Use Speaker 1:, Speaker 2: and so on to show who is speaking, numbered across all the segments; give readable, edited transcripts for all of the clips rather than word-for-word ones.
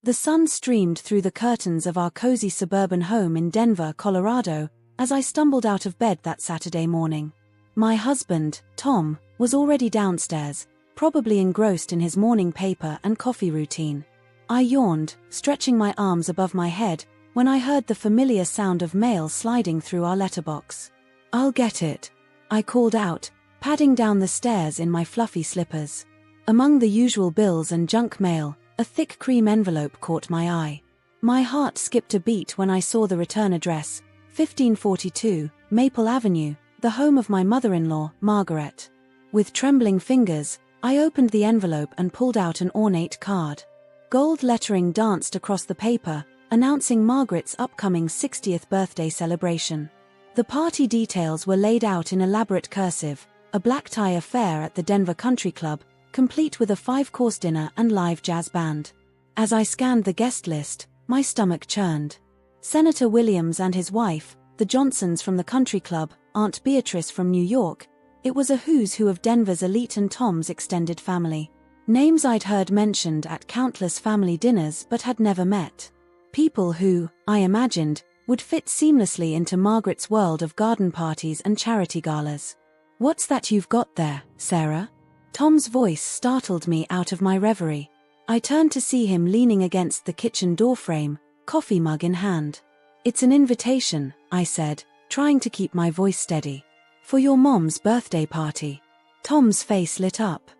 Speaker 1: The sun streamed through the curtains of our cozy suburban home in Denver, Colorado, as I stumbled out of bed that Saturday morning. My husband, Tom, was already downstairs, probably engrossed in his morning paper and coffee routine. I yawned, stretching my arms above my head, when I heard the familiar sound of mail sliding through our letterbox. "I'll get it," I called out, padding down the stairs in my fluffy slippers. Among the usual bills and junk mail, a thick cream envelope caught my eye. My heart skipped a beat when I saw the return address, 1542, Maple Avenue, the home of my mother-in-law, Margaret. With trembling fingers, I opened the envelope and pulled out an ornate card. Gold lettering danced across the paper, announcing Margaret's upcoming 60th birthday celebration. The party details were laid out in elaborate cursive, a black tie affair at the Denver Country Club, complete with a 5-course dinner and live jazz band. As I scanned the guest list, my stomach churned. Senator Williams and his wife, the Johnsons from the Country Club, Aunt Beatrice from New York. It was a who's who of Denver's elite and Tom's extended family. Names I'd heard mentioned at countless family dinners but had never met. People who, I imagined, would fit seamlessly into Margaret's world of garden parties and charity galas. "What's that you've got there, Sarah?" Tom's voice startled me out of my reverie. I turned to see him leaning against the kitchen doorframe, coffee mug in hand. "It's an invitation," I said, trying to keep my voice steady. "For your mom's birthday party." Tom's face lit up.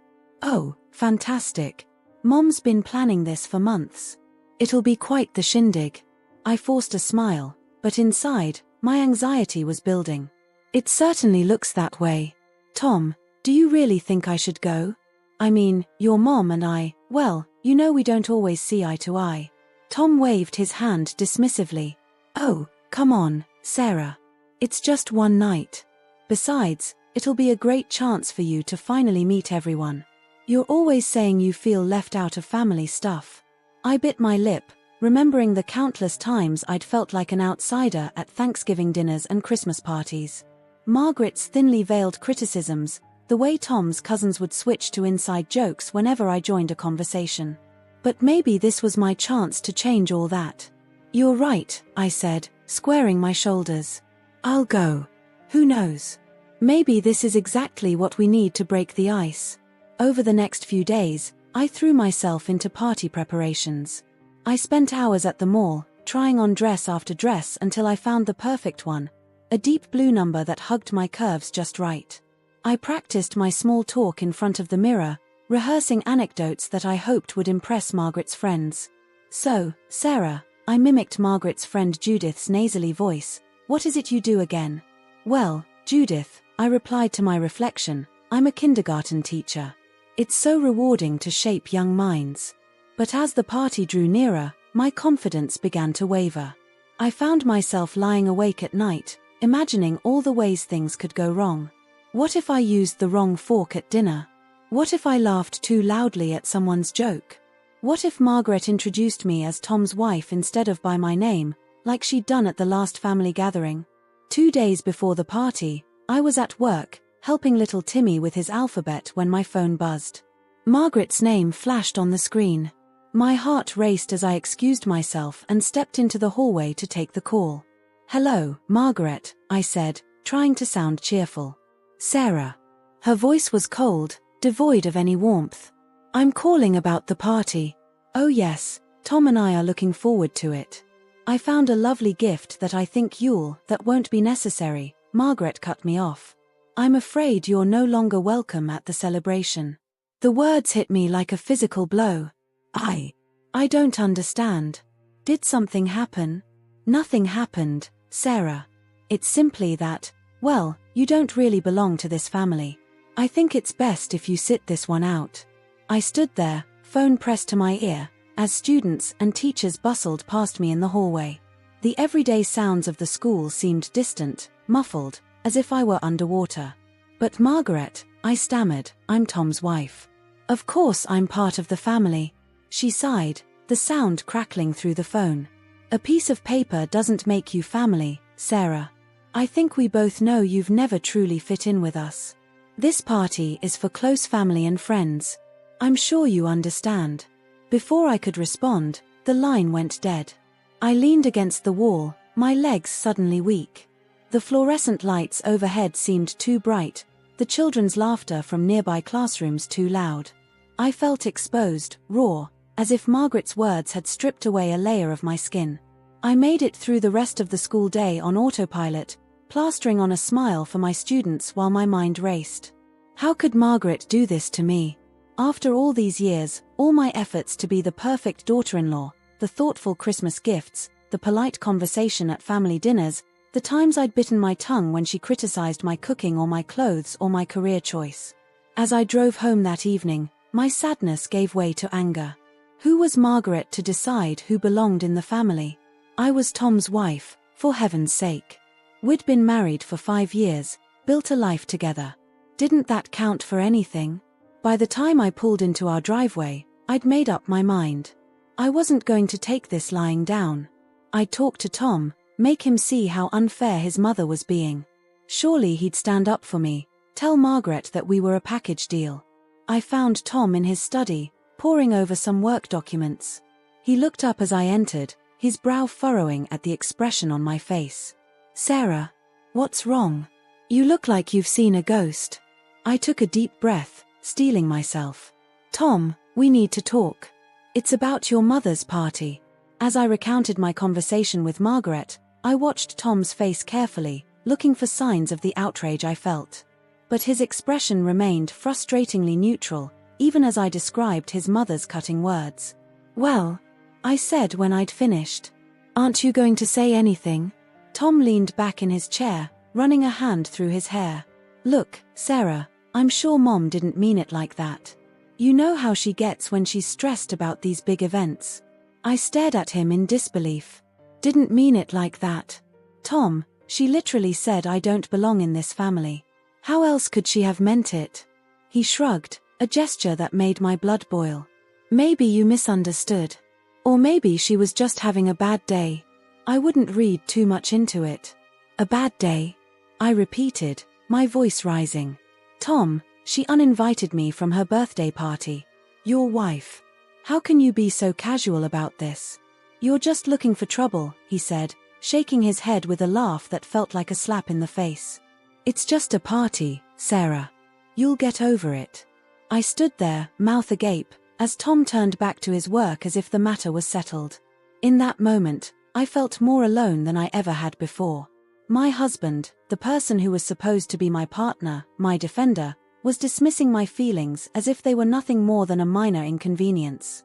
Speaker 1: "Oh, fantastic. Mom's been planning this for months. It'll be quite the shindig." I forced a smile, but inside, my anxiety was building. "It certainly looks that way. Tom, do you really think I should go? I mean, your mom and I, well, you know we don't always see eye to eye." Tom waved his hand dismissively. "Oh, come on, Sarah. It's just one night. Besides, it'll be a great chance for you to finally meet everyone. You're always saying you feel left out of family stuff." I bit my lip, remembering the countless times I'd felt like an outsider at Thanksgiving dinners and Christmas parties. Margaret's thinly veiled criticisms, the way Tom's cousins would switch to inside jokes whenever I joined a conversation. But maybe this was my chance to change all that. "You're right," I said, squaring my shoulders. "I'll go. Who knows? Maybe this is exactly what we need to break the ice." Over the next few days, I threw myself into party preparations. I spent hours at the mall, trying on dress after dress until I found the perfect one, a deep blue number that hugged my curves just right. I practiced my small talk in front of the mirror, rehearsing anecdotes that I hoped would impress Margaret's friends. "So, Sarah," I mimicked Margaret's friend Judith's nasally voice, "what is it you do again?" "Well, Judith," I replied to my reflection, "I'm a kindergarten teacher. It's so rewarding to shape young minds." But as the party drew nearer, my confidence began to waver. I found myself lying awake at night, imagining all the ways things could go wrong. What if I used the wrong fork at dinner? What if I laughed too loudly at someone's joke? What if Margaret introduced me as Tom's wife instead of by my name, like she'd done at the last family gathering? 2 days before the party, I was at work, helping little Timmy with his alphabet when my phone buzzed. Margaret's name flashed on the screen. My heart raced as I excused myself and stepped into the hallway to take the call. "Hello, Margaret," I said, trying to sound cheerful. "Sarah." Her voice was cold, devoid of any warmth. "I'm calling about the party." "Oh yes, Tom and I are looking forward to it. I found a lovely gift that I think that won't be necessary." Margaret cut me off. "I'm afraid you're no longer welcome at the celebration." The words hit me like a physical blow. I don't understand. Did something happen?" "Nothing happened, Sarah. It's simply that, well, you don't really belong to this family. I think it's best if you sit this one out." I stood there, phone pressed to my ear, as students and teachers bustled past me in the hallway. The everyday sounds of the school seemed distant, muffled, as if I were underwater. "But Margaret," I stammered, "I'm Tom's wife. Of course I'm part of the family." She sighed, the sound crackling through the phone. "A piece of paper doesn't make you family, Sarah. I think we both know you've never truly fit in with us. This party is for close family and friends. I'm sure you understand." Before I could respond, The line went dead. I leaned against the wall, my legs suddenly weak. The fluorescent lights overhead seemed too bright, the children's laughter from nearby classrooms too loud. I felt exposed, raw, as if Margaret's words had stripped away a layer of my skin. I made it through the rest of the school day on autopilot, plastering on a smile for my students while my mind raced. How could Margaret do this to me? After all these years, all my efforts to be the perfect daughter-in-law, the thoughtful Christmas gifts, the polite conversation at family dinners, the times I'd bitten my tongue when she criticized my cooking or my clothes or my career choice. As I drove home that evening, my sadness gave way to anger. Who was Margaret to decide who belonged in the family? I was Tom's wife, for heaven's sake. We'd been married for 5 years, built a life together. Didn't that count for anything? By the time I pulled into our driveway, I'd made up my mind. I wasn't going to take this lying down. I'd talk to Tom, make him see how unfair his mother was being. Surely he'd stand up for me, tell Margaret that we were a package deal. I found Tom in his study, poring over some work documents. He looked up as I entered, his brow furrowing at the expression on my face. "Sarah, what's wrong? You look like you've seen a ghost." I took a deep breath, steeling myself. "Tom, we need to talk. It's about your mother's party." As I recounted my conversation with Margaret, I watched Tom's face carefully, looking for signs of the outrage I felt. But his expression remained frustratingly neutral, even as I described his mother's cutting words. "Well," I said when I'd finished. "Aren't you going to say anything?" Tom leaned back in his chair, running a hand through his hair. "Look, Sarah, I'm sure Mom didn't mean it like that. You know how she gets when she's stressed about these big events." I stared at him in disbelief. "Didn't mean it like that? Tom, she literally said I don't belong in this family. How else could she have meant it?" He shrugged, a gesture that made my blood boil. "Maybe you misunderstood. Or maybe she was just having a bad day. I wouldn't read too much into it." "A bad day?" I repeated, my voice rising. "Tom, she uninvited me from her birthday party. Your wife. How can you be so casual about this?" "You're just looking for trouble," he said, shaking his head with a laugh that felt like a slap in the face. "It's just a party, Sarah. You'll get over it." I stood there, mouth agape, as Tom turned back to his work as if the matter was settled. In that moment, I felt more alone than I ever had before. My husband, the person who was supposed to be my partner, my defender, was dismissing my feelings as if they were nothing more than a minor inconvenience.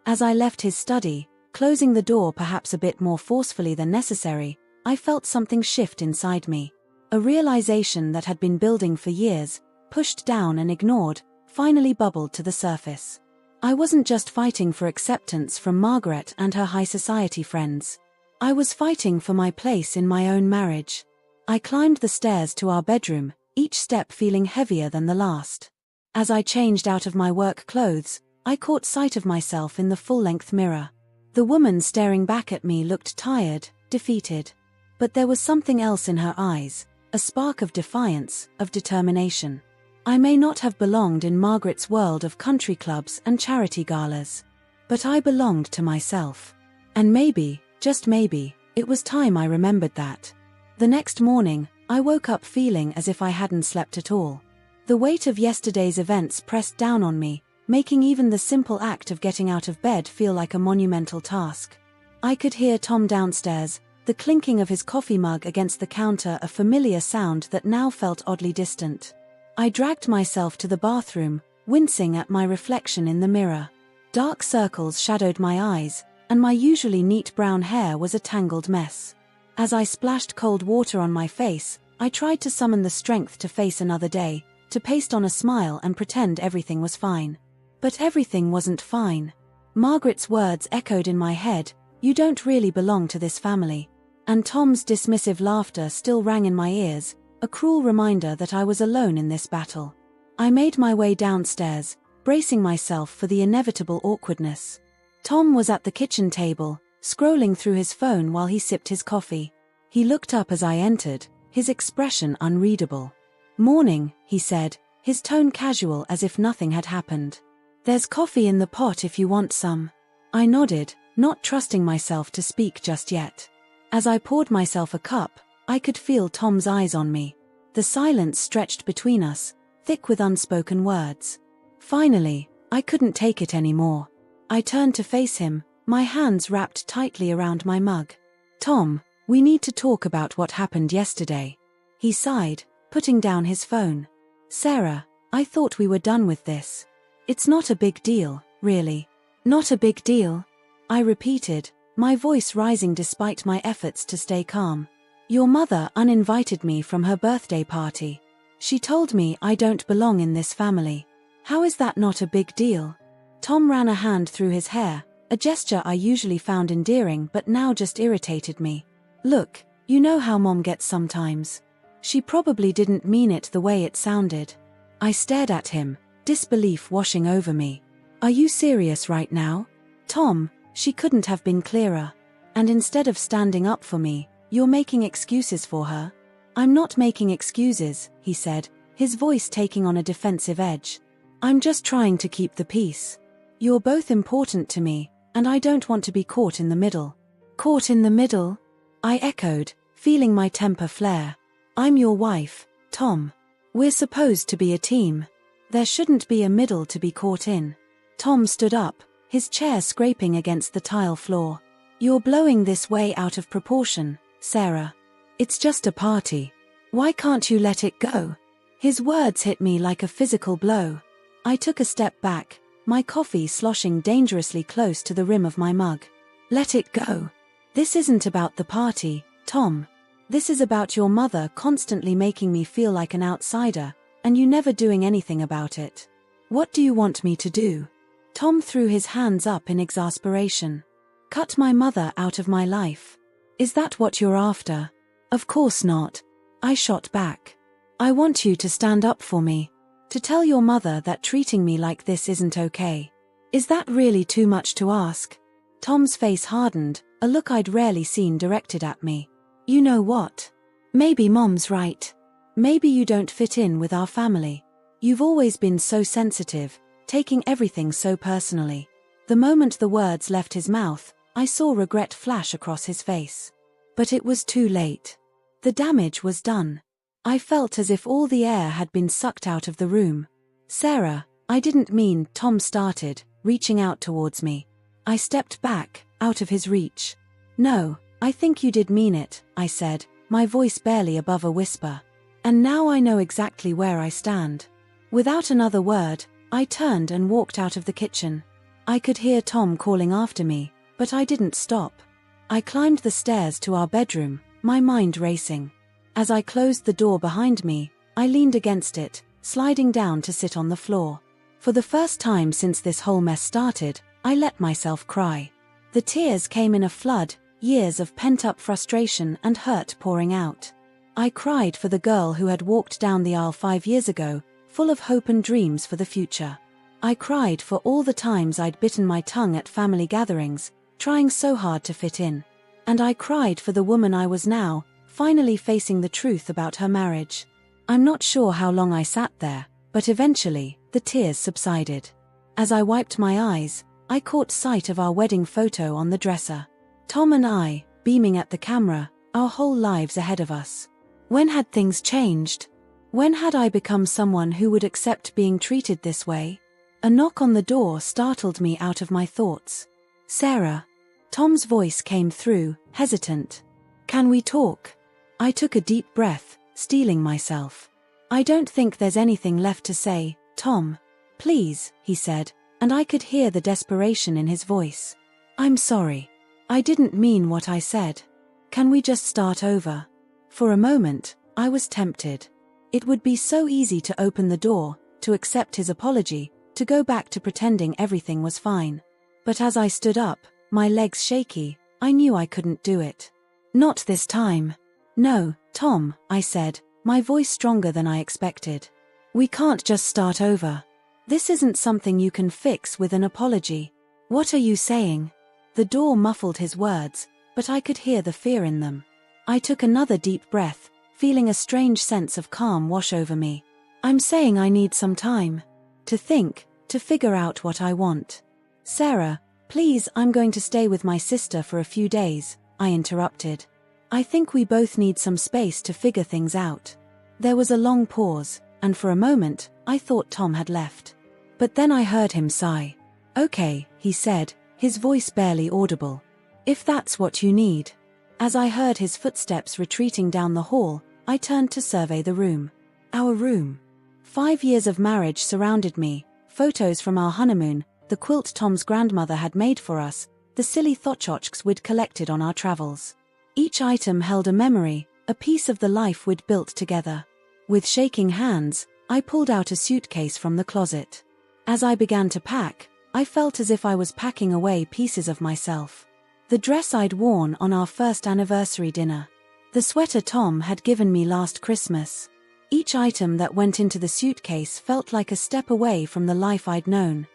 Speaker 1: As I left his study, closing the door perhaps a bit more forcefully than necessary, I felt something shift inside me. A realization that had been building for years, pushed down and ignored, finally bubbled to the surface. I wasn't just fighting for acceptance from Margaret and her high society friends. I was fighting for my place in my own marriage. I climbed the stairs to our bedroom, each step feeling heavier than the last. As I changed out of my work clothes, I caught sight of myself in the full-length mirror. The woman staring back at me looked tired, defeated. But there was something else in her eyes, a spark of defiance, of determination. I may not have belonged in Margaret's world of country clubs and charity galas. But I belonged to myself. And maybe, just maybe, it was time I remembered that. The next morning, I woke up feeling as if I hadn't slept at all. The weight of yesterday's events pressed down on me, making even the simple act of getting out of bed feel like a monumental task. I could hear Tom downstairs, the clinking of his coffee mug against the counter, a familiar sound that now felt oddly distant. I dragged myself to the bathroom, wincing at my reflection in the mirror. Dark circles shadowed my eyes, and my usually neat brown hair was a tangled mess. As I splashed cold water on my face, I tried to summon the strength to face another day, to paste on a smile and pretend everything was fine. But everything wasn't fine. Margaret's words echoed in my head, "You don't really belong to this family." And Tom's dismissive laughter still rang in my ears, a cruel reminder that I was alone in this battle. I made my way downstairs, bracing myself for the inevitable awkwardness. Tom was at the kitchen table, scrolling through his phone while he sipped his coffee. He looked up as I entered, his expression unreadable. "Morning," he said, his tone casual as if nothing had happened. "There's coffee in the pot if you want some." I nodded, not trusting myself to speak just yet. As I poured myself a cup, I could feel Tom's eyes on me. The silence stretched between us, thick with unspoken words. Finally, I couldn't take it anymore. I turned to face him, my hands wrapped tightly around my mug. "Tom, we need to talk about what happened yesterday." He sighed, putting down his phone. "Sarah, I thought we were done with this. It's not a big deal, really." "Not a big deal?" I repeated, my voice rising despite my efforts to stay calm. "Your mother uninvited me from her birthday party. She told me I don't belong in this family. How is that not a big deal?" Tom ran a hand through his hair, a gesture I usually found endearing but now just irritated me. "Look, you know how Mom gets sometimes. She probably didn't mean it the way it sounded." I stared at him, disbelief washing over me. "Are you serious right now? Tom, she couldn't have been clearer. And instead of standing up for me, you're making excuses for her." "I'm not making excuses," he said, his voice taking on a defensive edge. "I'm just trying to keep the peace. You're both important to me, and I don't want to be caught in the middle." "Caught in the middle?" I echoed, feeling my temper flare. "I'm your wife, Tom. We're supposed to be a team. There shouldn't be a middle to be caught in." Tom stood up, his chair scraping against the tile floor. "You're blowing this way out of proportion, Sarah. It's just a party. Why can't you let it go?" His words hit me like a physical blow. I took a step back, my coffee sloshing dangerously close to the rim of my mug. "Let it go. This isn't about the party, Tom. This is about your mother constantly making me feel like an outsider, and you never doing anything about it. What do you want me to do?" Tom threw his hands up in exasperation. "Cut my mother out of my life? Is that what you're after?" "Of course not," I shot back. "I want you to stand up for me. To tell your mother that treating me like this isn't okay. Is that really too much to ask?" Tom's face hardened, a look I'd rarely seen directed at me. "You know what? Maybe Mom's right. Maybe you don't fit in with our family. You've always been so sensitive, taking everything so personally." The moment the words left his mouth, I saw regret flash across his face. But it was too late. The damage was done. I felt as if all the air had been sucked out of the room. "Sarah, I didn't mean," Tom started, reaching out towards me. I stepped back, out of his reach. "No, I think you did mean it," I said, my voice barely above a whisper. "And now I know exactly where I stand." Without another word, I turned and walked out of the kitchen. I could hear Tom calling after me, but I didn't stop. I climbed the stairs to our bedroom, my mind racing. As I closed the door behind me, I leaned against it, sliding down to sit on the floor. For the first time since this whole mess started, I let myself cry. The tears came in a flood, years of pent-up frustration and hurt pouring out. I cried for the girl who had walked down the aisle 5 years ago, full of hope and dreams for the future. I cried for all the times I'd bitten my tongue at family gatherings, trying so hard to fit in. And I cried for the woman I was now, finally facing the truth about her marriage. I'm not sure how long I sat there, but eventually, the tears subsided. As I wiped my eyes, I caught sight of our wedding photo on the dresser. Tom and I, beaming at the camera, our whole lives ahead of us. When had things changed? When had I become someone who would accept being treated this way? A knock on the door startled me out of my thoughts. "Sarah." Tom's voice came through, hesitant. "Can we talk?" I took a deep breath, steeling myself. "I don't think there's anything left to say, Tom. Please," he said, and I could hear the desperation in his voice. "I'm sorry. I didn't mean what I said. Can we just start over?" For a moment, I was tempted. It would be so easy to open the door, to accept his apology, to go back to pretending everything was fine. But as I stood up, my legs shaky, I knew I couldn't do it. "Not this time." "No, Tom," I said, my voice stronger than I expected. "We can't just start over. This isn't something you can fix with an apology." "What are you saying?" The door muffled his words, but I could hear the fear in them. I took another deep breath, feeling a strange sense of calm wash over me. "I'm saying I need some time. To think, to figure out what I want. Sarah, Please, I'm going to stay with my sister for a few days, I interrupted. I think we both need some space to figure things out. There was a long pause, and for a moment, I thought Tom had left. But then I heard him sigh. Okay, he said, his voice barely audible. If that's what you need. As I heard his footsteps retreating down the hall, I turned to survey the room. Our room. 5 years of marriage surrounded me, photos from our honeymoon, the quilt Tom's grandmother had made for us, the silly tchotchkes we'd collected on our travels. Each item held a memory, a piece of the life we'd built together. With shaking hands, I pulled out a suitcase from the closet. As I began to pack, I felt as if I was packing away pieces of myself. The dress I'd worn on our first anniversary dinner. The sweater Tom had given me last Christmas. Each item that went into the suitcase felt like a step away from the life I'd known.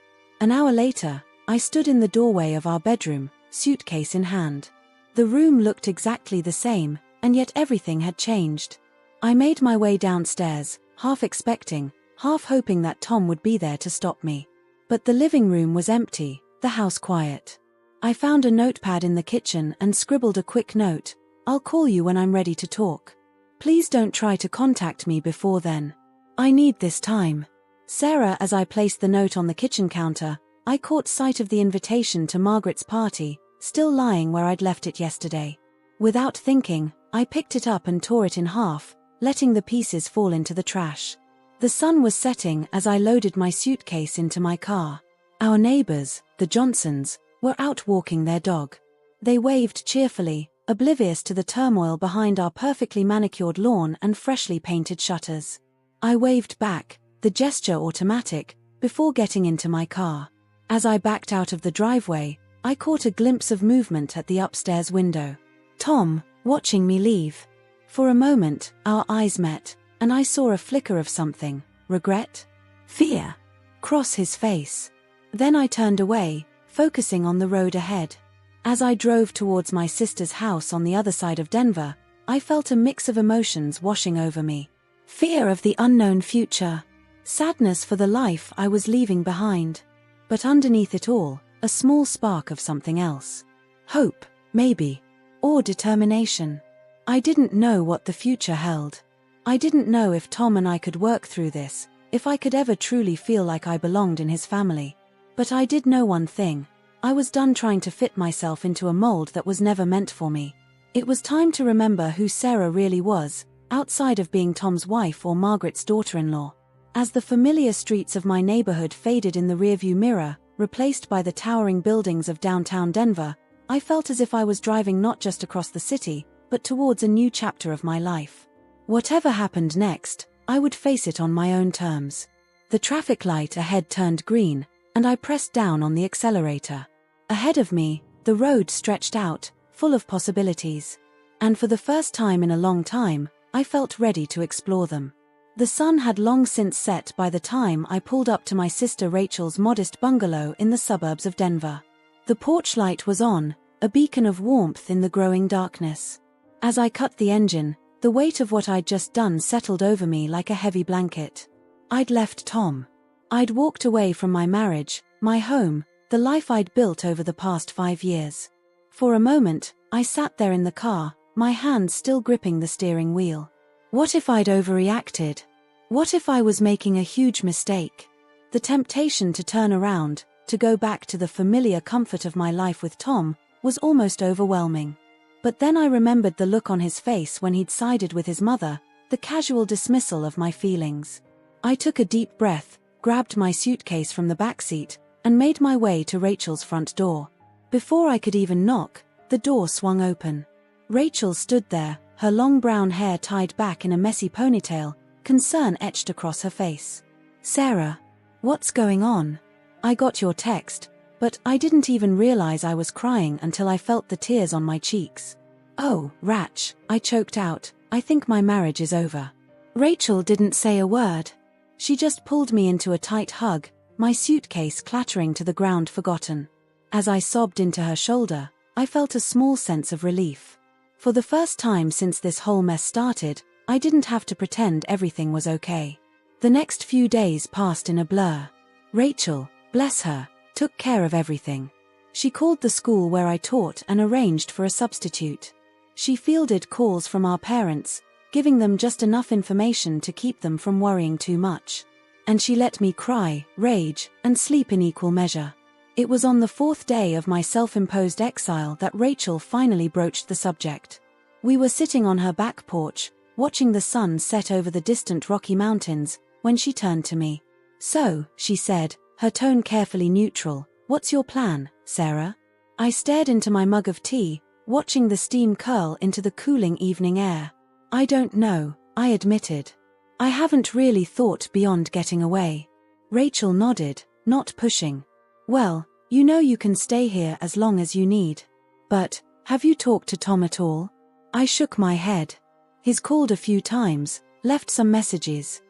Speaker 1: An hour later, I stood in the doorway of our bedroom, suitcase in hand. The room looked exactly the same, and yet everything had changed. I made my way downstairs, half expecting, half hoping that Tom would be there to stop me. But the living room was empty, the house quiet. I found a notepad in the kitchen and scribbled a quick note. I'll call you when I'm ready to talk. Please don't try to contact me before then. I need this time. Sarah. As I placed the note on the kitchen counter, I caught sight of the invitation to Margaret's party, still lying where I'd left it yesterday. Without thinking, I picked it up and tore it in half, letting the pieces fall into the trash. The sun was setting as I loaded my suitcase into my car. Our neighbors, the Johnsons, were out walking their dog. They waved cheerfully, oblivious to the turmoil behind our perfectly manicured lawn and freshly painted shutters. I waved back, the gesture automatic, before getting into my car. As I backed out of the driveway, I caught a glimpse of movement at the upstairs window. Tom, watching me leave. For a moment, our eyes met, and I saw a flicker of something, regret? Fear? Cross his face. Then I turned away, focusing on the road ahead. As I drove towards my sister's house on the other side of Denver, I felt a mix of emotions washing over me. Fear of the unknown future. Sadness for the life I was leaving behind. But underneath it all, a small spark of something else. Hope, maybe. Or determination. I didn't know what the future held. I didn't know if Tom and I could work through this, if I could ever truly feel like I belonged in his family. But I did know one thing. I was done trying to fit myself into a mold that was never meant for me. It was time to remember who Sarah really was, outside of being Tom's wife or Margaret's daughter-in-law. As the familiar streets of my neighborhood faded in the rearview mirror, replaced by the towering buildings of downtown Denver, I felt as if I was driving not just across the city, but towards a new chapter of my life. Whatever happened next, I would face it on my own terms. The traffic light ahead turned green, and I pressed down on the accelerator. Ahead of me, the road stretched out, full of possibilities. And for the first time in a long time, I felt ready to explore them. The sun had long since set by the time I pulled up to my sister Rachel's modest bungalow in the suburbs of Denver. The porch light was on, a beacon of warmth in the growing darkness. As I cut the engine, the weight of what I'd just done settled over me like a heavy blanket. I'd left Tom. I'd walked away from my marriage, my home, the life I'd built over the past 5 years. For a moment, I sat there in the car, my hands still gripping the steering wheel. What if I'd overreacted? What if I was making a huge mistake? The temptation to turn around, to go back to the familiar comfort of my life with Tom, was almost overwhelming. But then I remembered the look on his face when he'd sided with his mother, the casual dismissal of my feelings. I took a deep breath, grabbed my suitcase from the backseat, and made my way to Rachel's front door. Before I could even knock, the door swung open. Rachel stood there, her long brown hair tied back in a messy ponytail, concern etched across her face. "Sarah, what's going on? I got your text, but I didn't even realize I was crying until I felt the tears on my cheeks." "Oh, Rach," I choked out, "I think my marriage is over." Rachel didn't say a word. She just pulled me into a tight hug, my suitcase clattering to the ground forgotten. As I sobbed into her shoulder, I felt a small sense of relief. For the first time since this whole mess started, I didn't have to pretend everything was okay. The next few days passed in a blur. Rachel, bless her, took care of everything. She called the school where I taught and arranged for a substitute. She fielded calls from our parents, giving them just enough information to keep them from worrying too much. And she let me cry, rage, and sleep in equal measure. It was on the 4th day of my self-imposed exile that Rachel finally broached the subject. We were sitting on her back porch, watching the sun set over the distant Rocky Mountains, when she turned to me. "So," she said, her tone carefully neutral, "what's your plan, Sarah?" I stared into my mug of tea, watching the steam curl into the cooling evening air. "I don't know," I admitted. "I haven't really thought beyond getting away." Rachel nodded, not pushing. "Well, you know you can stay here as long as you need. But, have you talked to Tom at all?" I shook my head. "He's called a few times, left some messages.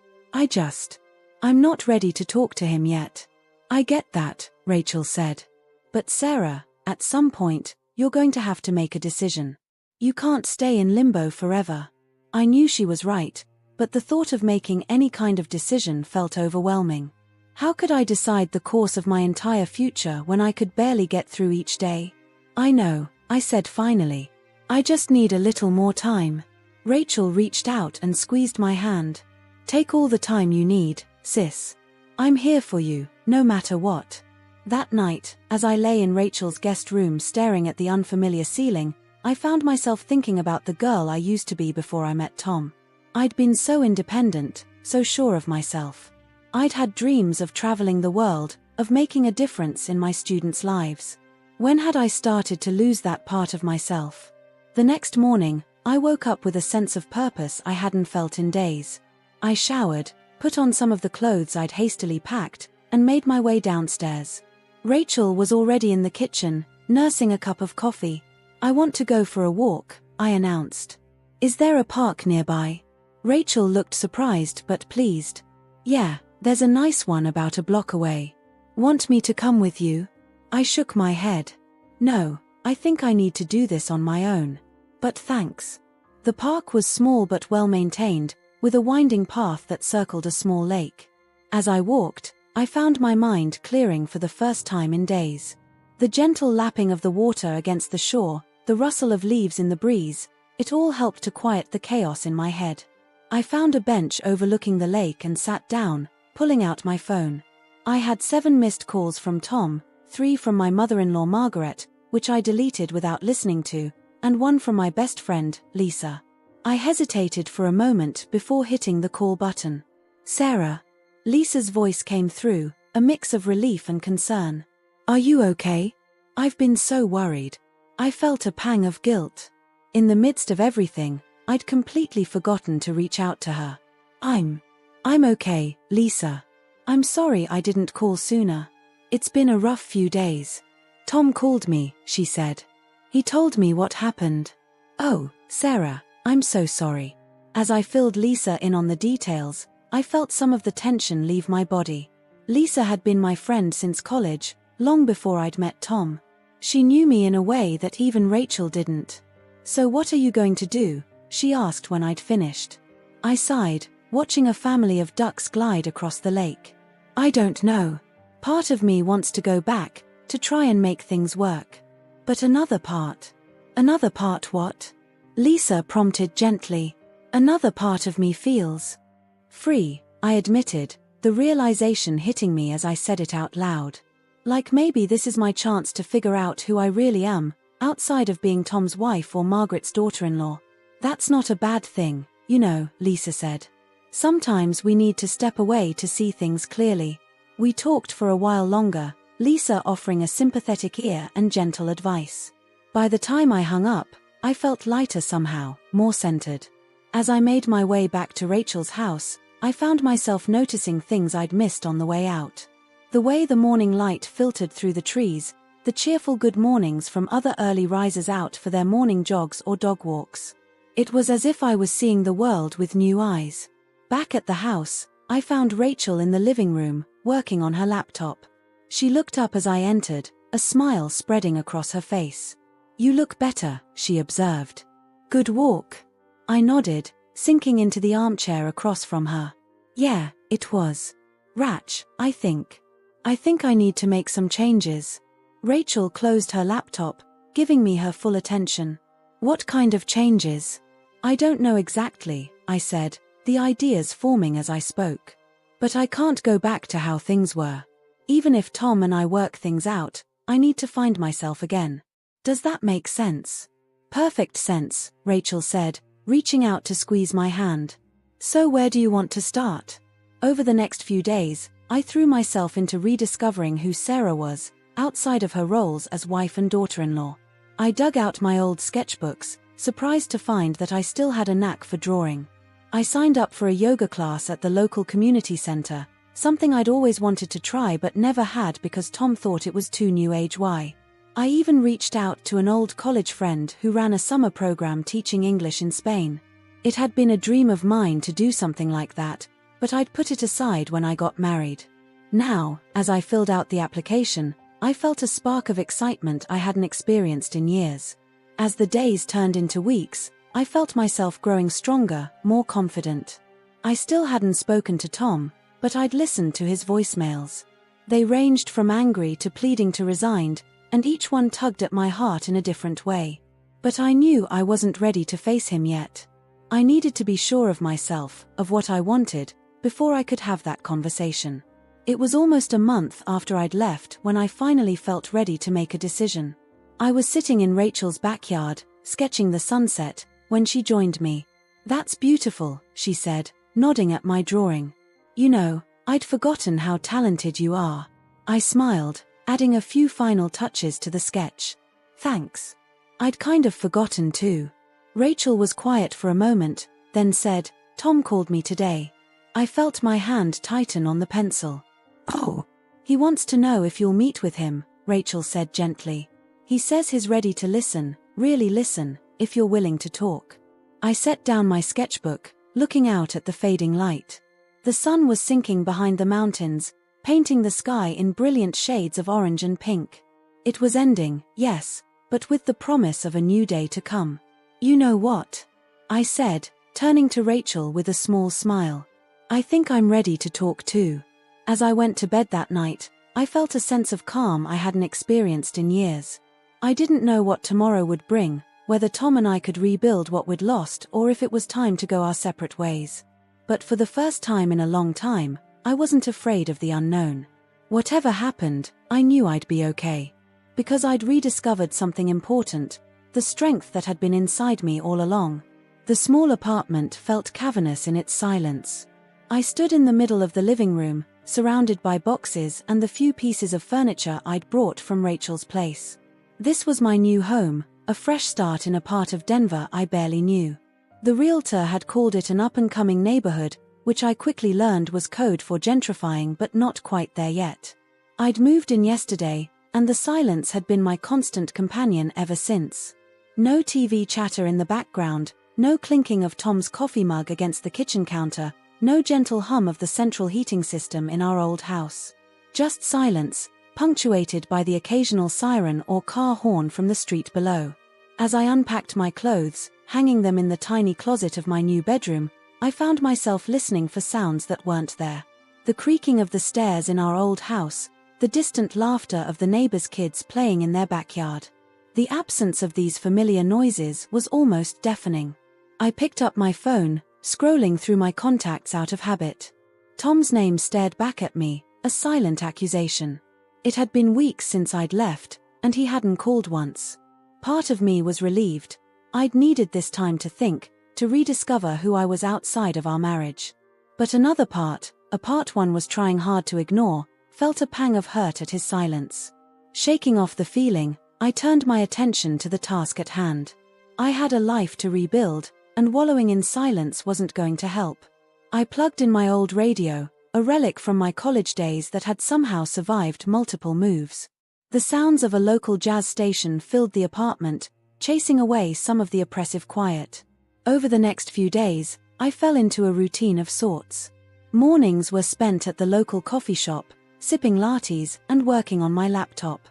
Speaker 1: I'm not ready to talk to him yet." "I get that," Rachel said. "But Sarah, at some point, you're going to have to make a decision. You can't stay in limbo forever." I knew she was right, but the thought of making any kind of decision felt overwhelming. How could I decide the course of my entire future when I could barely get through each day? "I know," I said finally. "I just need a little more time." Rachel reached out and squeezed my hand. "Take all the time you need, sis. I'm here for you, no matter what." That night, as I lay in Rachel's guest room staring at the unfamiliar ceiling, I found myself thinking about the girl I used to be before I met Tom. I'd been so independent, so sure of myself. I'd had dreams of traveling the world, of making a difference in my students' lives. When had I started to lose that part of myself? The next morning, I woke up with a sense of purpose I hadn't felt in days. I showered, put on some of the clothes I'd hastily packed, and made my way downstairs. Rachel was already in the kitchen, nursing a cup of coffee. "I want to go for a walk," I announced. "Is there a park nearby?" Rachel looked surprised but pleased. "Yeah, there's a nice one about a block away. Want me to come with you?" I shook my head. "No, I think I need to do this on my own. But thanks." The park was small but well maintained, with a winding path that circled a small lake. As I walked, I found my mind clearing for the first time in days. The gentle lapping of the water against the shore, the rustle of leaves in the breeze, it all helped to quiet the chaos in my head. I found a bench overlooking the lake and sat down, pulling out my phone. I had 7 missed calls from Tom, 3 from my mother-in-law Margaret, which I deleted without listening to, and 1 from my best friend, Lisa. I hesitated for a moment before hitting the call button. "Sarah." Lisa's voice came through, a mix of relief and concern. "Are you okay? I've been so worried." I felt a pang of guilt. In the midst of everything, I'd completely forgotten to reach out to her. I'm okay, Lisa. I'm sorry I didn't call sooner. It's been a rough few days." "Tom called me," she said. "He told me what happened." "Oh, Sarah, I'm so sorry." As I filled Lisa in on the details, I felt some of the tension leave my body. Lisa had been my friend since college, long before I'd met Tom. She knew me in a way that even Rachel didn't. "So what are you going to do?" she asked when I'd finished. I sighed, watching a family of ducks glide across the lake. "I don't know. Part of me wants to go back, to try and make things work. But another part what?" Lisa prompted gently. "Another part of me feels free," I admitted, the realization hitting me as I said it out loud. Like maybe this is my chance to figure out who I really am, outside of being Tom's wife or Margaret's daughter-in-law. "That's not a bad thing, you know," Lisa said. "Sometimes we need to step away to see things clearly." We talked for a while longer, Lisa offering a sympathetic ear and gentle advice. By the time I hung up, I felt lighter somehow, more centered. As I made my way back to Rachel's house, I found myself noticing things I'd missed on the way out. The way the morning light filtered through the trees, the cheerful good mornings from other early risers out for their morning jogs or dog walks. It was as if I was seeing the world with new eyes. Back at the house, I found Rachel in the living room, working on her laptop. She looked up as I entered, a smile spreading across her face. "You look better," she observed. "Good walk?" I nodded, sinking into the armchair across from her. "Yeah, it was. Ratch, I think I need to make some changes." Rachel closed her laptop, giving me her full attention. What kind of changes? I don't know exactly, I said, the ideas forming as I spoke. But I can't go back to how things were. Even if Tom and I work things out, I need to find myself again. Does that make sense? Perfect sense, Rachel said, reaching out to squeeze my hand. So where do you want to start? Over the next few days, I threw myself into rediscovering who Sarah was, outside of her roles as wife and daughter-in-law. I dug out my old sketchbooks, surprised to find that I still had a knack for drawing. I signed up for a yoga class at the local community center, something I'd always wanted to try but never had because Tom thought it was too new age. I even reached out to an old college friend who ran a summer program teaching English in Spain. It had been a dream of mine to do something like that, but I'd put it aside when I got married. Now, as I filled out the application, I felt a spark of excitement I hadn't experienced in years. As the days turned into weeks, I felt myself growing stronger, more confident. I still hadn't spoken to Tom, but I'd listened to his voicemails. They ranged from angry to pleading to resigned, and each one tugged at my heart in a different way. But I knew I wasn't ready to face him yet. I needed to be sure of myself, of what I wanted, before I could have that conversation. It was almost a month after I'd left when I finally felt ready to make a decision. I was sitting in Rachel's backyard, sketching the sunset, when she joined me. "That's beautiful," she said, nodding at my drawing. "You know, I'd forgotten how talented you are." I smiled, adding a few final touches to the sketch. "Thanks. I'd kind of forgotten too." Rachel was quiet for a moment, then said, "Tom called me today." I felt my hand tighten on the pencil. "Oh. He wants to know if you'll meet with him," Rachel said gently. "He says he's ready to listen, really listen, if you're willing to talk." I set down my sketchbook, looking out at the fading light. The sun was sinking behind the mountains, painting the sky in brilliant shades of orange and pink. It was ending, yes, but with the promise of a new day to come. "You know what?" I said, turning to Rachel with a small smile. "I think I'm ready to talk too." As I went to bed that night, I felt a sense of calm I hadn't experienced in years. I didn't know what tomorrow would bring, whether Tom and I could rebuild what we'd lost or if it was time to go our separate ways. But for the first time in a long time, I wasn't afraid of the unknown. Whatever happened, I knew I'd be okay. Because I'd rediscovered something important, the strength that had been inside me all along. The small apartment felt cavernous in its silence. I stood in the middle of the living room, surrounded by boxes and the few pieces of furniture I'd brought from Rachel's place. This was my new home, a fresh start in a part of Denver I barely knew. The realtor had called it an up-and-coming neighborhood, which I quickly learned was code for gentrifying but not quite there yet. I'd moved in yesterday, and the silence had been my constant companion ever since. No TV chatter in the background, no clinking of Tom's coffee mug against the kitchen counter, no gentle hum of the central heating system in our old house. Just silence, punctuated by the occasional siren or car horn from the street below. As I unpacked my clothes, hanging them in the tiny closet of my new bedroom, I found myself listening for sounds that weren't there. The creaking of the stairs in our old house, the distant laughter of the neighbors' kids playing in their backyard. The absence of these familiar noises was almost deafening. I picked up my phone, scrolling through my contacts out of habit. Tom's name stared back at me, a silent accusation. It had been weeks since I'd left, and he hadn't called once. Part of me was relieved. I'd needed this time to think, to rediscover who I was outside of our marriage. But another part, a part one was trying hard to ignore, felt a pang of hurt at his silence. Shaking off the feeling, I turned my attention to the task at hand. I had a life to rebuild, and wallowing in silence wasn't going to help. I plugged in my old radio, a relic from my college days that had somehow survived multiple moves. The sounds of a local jazz station filled the apartment, chasing away some of the oppressive quiet. Over the next few days, I fell into a routine of sorts. Mornings were spent at the local coffee shop, sipping lattes and working on my laptop.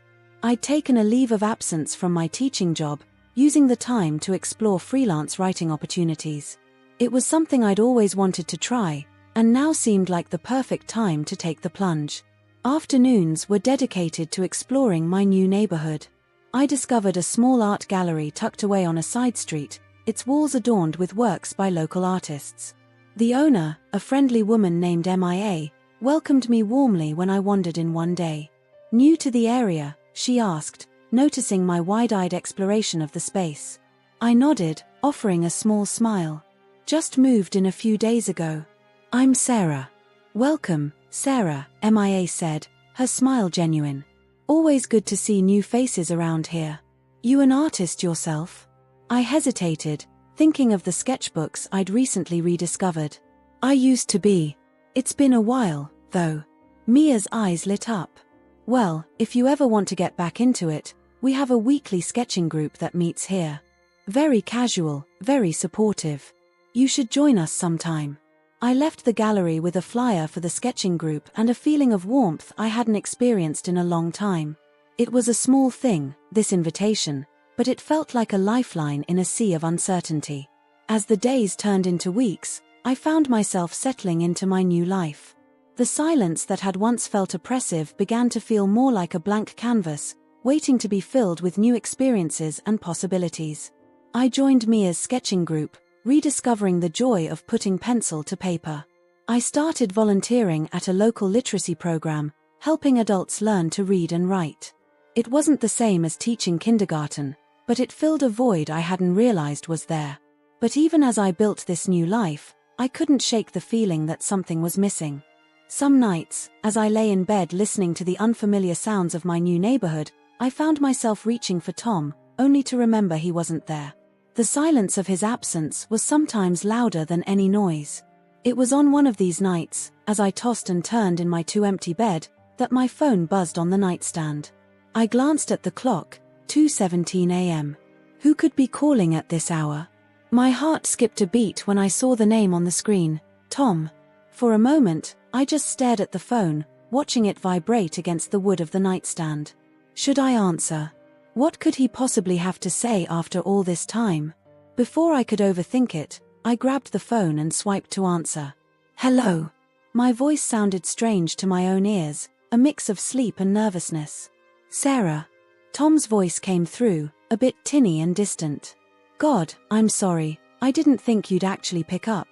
Speaker 1: I'd taken a leave of absence from my teaching job, using the time to explore freelance writing opportunities. It was something I'd always wanted to try, and now seemed like the perfect time to take the plunge. Afternoons were dedicated to exploring my new neighborhood. I discovered a small art gallery tucked away on a side street, its walls adorned with works by local artists. The owner, a friendly woman named Mia, welcomed me warmly when I wandered in one day. New to the area, she asked, noticing my wide-eyed exploration of the space. I nodded, offering a small smile. Just moved in a few days ago. I'm Sarah. Welcome, Sarah, Mia said, her smile genuine. Always good to see new faces around here. You an artist yourself? I hesitated, thinking of the sketchbooks I'd recently rediscovered. I used to be. It's been a while, though. Mia's eyes lit up. Well, if you ever want to get back into it, we have a weekly sketching group that meets here. Very casual, very supportive. You should join us sometime. I left the gallery with a flyer for the sketching group and a feeling of warmth I hadn't experienced in a long time. It was a small thing, this invitation, but it felt like a lifeline in a sea of uncertainty. As the days turned into weeks, I found myself settling into my new life. The silence that had once felt oppressive began to feel more like a blank canvas, waiting to be filled with new experiences and possibilities. I joined Mia's sketching group, rediscovering the joy of putting pencil to paper. I started volunteering at a local literacy program, helping adults learn to read and write. It wasn't the same as teaching kindergarten, but it filled a void I hadn't realized was there. But even as I built this new life, I couldn't shake the feeling that something was missing. Some nights, as I lay in bed listening to the unfamiliar sounds of my new neighborhood, I found myself reaching for Tom, only to remember he wasn't there. The silence of his absence was sometimes louder than any noise. It was on one of these nights, as I tossed and turned in my too empty bed, that my phone buzzed on the nightstand. I glanced at the clock, 2:17 a.m. Who could be calling at this hour? My heart skipped a beat when I saw the name on the screen, Tom. For a moment, I just stared at the phone, watching it vibrate against the wood of the nightstand. Should I answer? What could he possibly have to say after all this time? Before I could overthink it, I grabbed the phone and swiped to answer. Hello. My voice sounded strange to my own ears, a mix of sleep and nervousness. Sarah. Tom's voice came through, a bit tinny and distant. God, I'm sorry, I didn't think you'd actually pick up.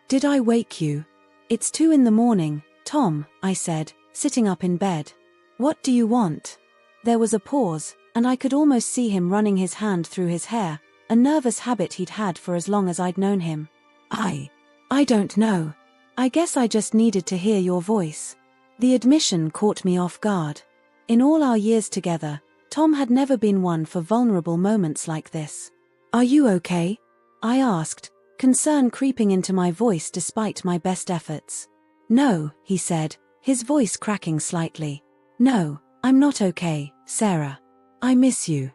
Speaker 1: Did I wake you? It's 2 a.m, Tom, I said, sitting up in bed. What do you want? There was a pause, and I could almost see him running his hand through his hair, a nervous habit he'd had for as long as I'd known him. I don't know. I guess I just needed to hear your voice. The admission caught me off guard. In all our years together, Tom had never been one for vulnerable moments like this. Are you okay? I asked, concern creeping into my voice despite my best efforts. No, he said, his voice cracking slightly. No, I'm not okay, Sarah. I miss you.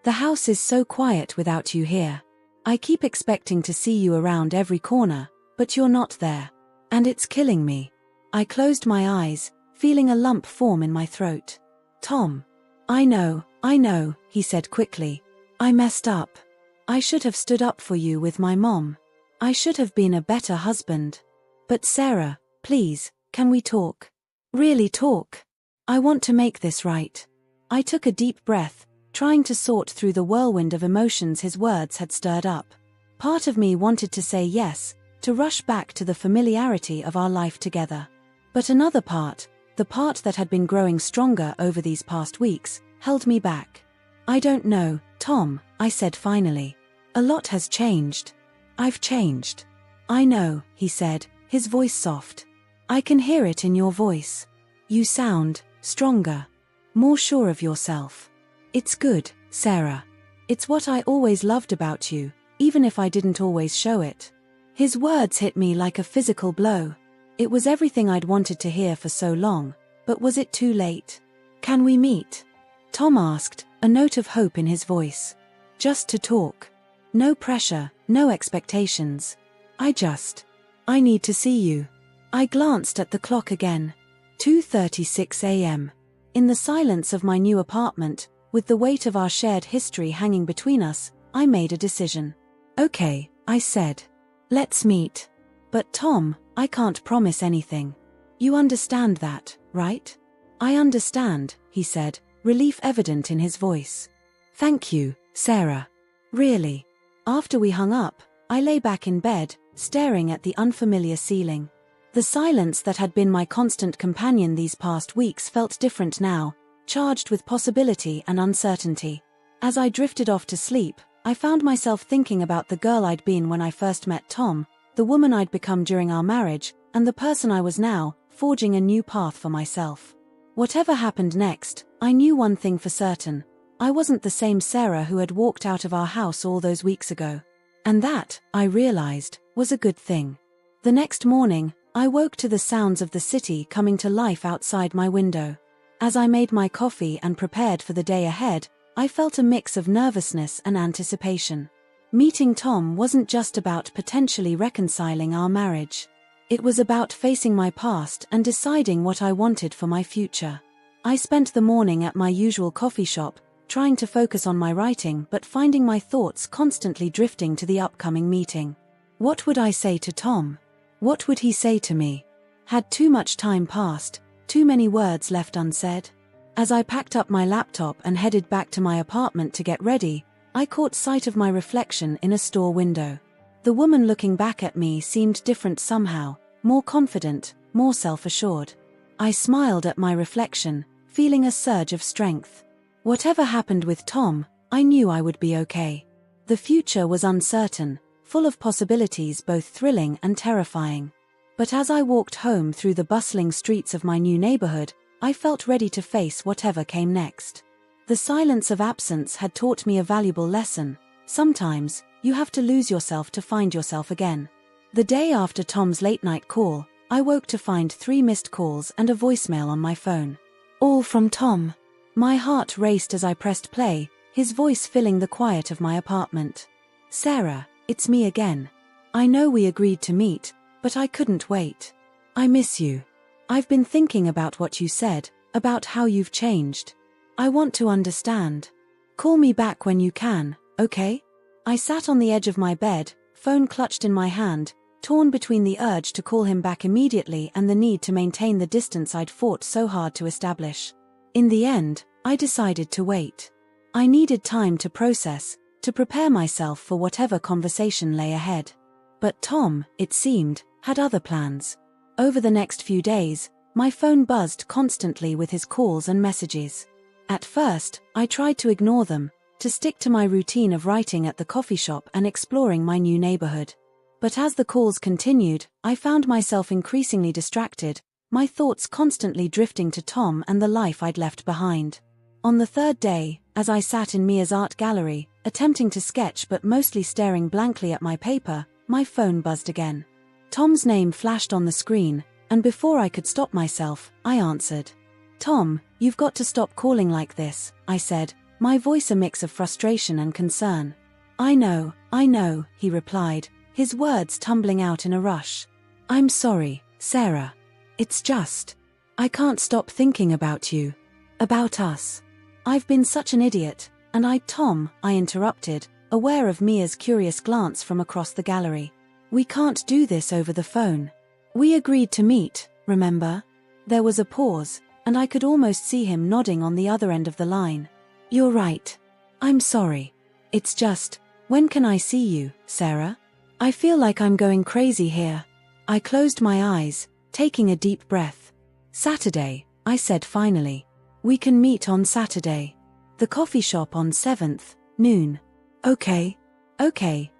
Speaker 1: The house is so quiet without you here. I keep expecting to see you around every corner, but you're not there. And it's killing me. I closed my eyes, feeling a lump form in my throat. Tom. I know, he said quickly. I messed up. I should have stood up for you with my mom. I should have been a better husband. But Sarah, please, can we talk? Really talk. I want to make this right. I took a deep breath, trying to sort through the whirlwind of emotions his words had stirred up. Part of me wanted to say yes, to rush back to the familiarity of our life together. But another part, the part that had been growing stronger over these past weeks, held me back. I don't know, Tom, I said finally. A lot has changed. I've changed. I know, he said, his voice soft. I can hear it in your voice. You sound stronger, more sure of yourself. It's good, Sarah. It's what I always loved about you, even if I didn't always show it. His words hit me like a physical blow. It was everything I'd wanted to hear for so long, but was it too late? Can we meet? Tom asked, a note of hope in his voice. Just to talk. No pressure, no expectations. I need to see you. I glanced at the clock again. 2:36 a.m. In the silence of my new apartment, with the weight of our shared history hanging between us, I made a decision. Okay, I said. Let's meet. But Tom, I can't promise anything. You understand that, right? I understand, he said, relief evident in his voice. Thank you, Sarah. Really. After we hung up, I lay back in bed, staring at the unfamiliar ceiling. The silence that had been my constant companion these past weeks felt different now, charged with possibility and uncertainty. As I drifted off to sleep, I found myself thinking about the girl I'd been when I first met Tom, the woman I'd become during our marriage, and the person I was now, forging a new path for myself. Whatever happened next, I knew one thing for certain. I wasn't the same Sarah who had walked out of our house all those weeks ago. And that, I realized, was a good thing. The next morning, I woke to the sounds of the city coming to life outside my window. As I made my coffee and prepared for the day ahead, I felt a mix of nervousness and anticipation. Meeting Tom wasn't just about potentially reconciling our marriage. It was about facing my past and deciding what I wanted for my future. I spent the morning at my usual coffee shop, trying to focus on my writing but finding my thoughts constantly drifting to the upcoming meeting. What would I say to Tom? What would he say to me? Had too much time passed, too many words left unsaid? As I packed up my laptop and headed back to my apartment to get ready, I caught sight of my reflection in a store window. The woman looking back at me seemed different somehow, more confident, more self-assured. I smiled at my reflection, feeling a surge of strength. Whatever happened with Tom, I knew I would be okay. The future was uncertain, full of possibilities both thrilling and terrifying. But as I walked home through the bustling streets of my new neighborhood, I felt ready to face whatever came next. The silence of absence had taught me a valuable lesson. Sometimes, you have to lose yourself to find yourself again. The day after Tom's late-night call, I woke to find 3 missed calls and a voicemail on my phone. All from Tom. My heart raced as I pressed play, his voice filling the quiet of my apartment. Sarah, it's me again. I know we agreed to meet, but I couldn't wait. I miss you. I've been thinking about what you said, about how you've changed. I want to understand. Call me back when you can, okay? I sat on the edge of my bed, phone clutched in my hand, torn between the urge to call him back immediately and the need to maintain the distance I'd fought so hard to establish. In the end, I decided to wait. I needed time to process, to prepare myself for whatever conversation lay ahead. But Tom, it seemed, had other plans. Over the next few days, my phone buzzed constantly with his calls and messages. At first, I tried to ignore them, to stick to my routine of writing at the coffee shop and exploring my new neighborhood. But as the calls continued, I found myself increasingly distracted, my thoughts constantly drifting to Tom and the life I'd left behind. On the 3rd day, as I sat in Mia's art gallery, attempting to sketch but mostly staring blankly at my paper, my phone buzzed again. Tom's name flashed on the screen, and before I could stop myself, I answered. Tom, you've got to stop calling like this, I said, my voice a mix of frustration and concern. I know, he replied, his words tumbling out in a rush. I'm sorry, Sarah. It's just, I can't stop thinking about you. About us. I've been such an idiot, and Tom, I interrupted, aware of Mia's curious glance from across the gallery. We can't do this over the phone. We agreed to meet, remember? There was a pause, and I could almost see him nodding on the other end of the line. You're right. I'm sorry. It's just, when can I see you, Sarah? I feel like I'm going crazy here. I closed my eyes, taking a deep breath. Saturday, I said finally. We can meet on Saturday. The coffee shop on 7th, noon. Okay,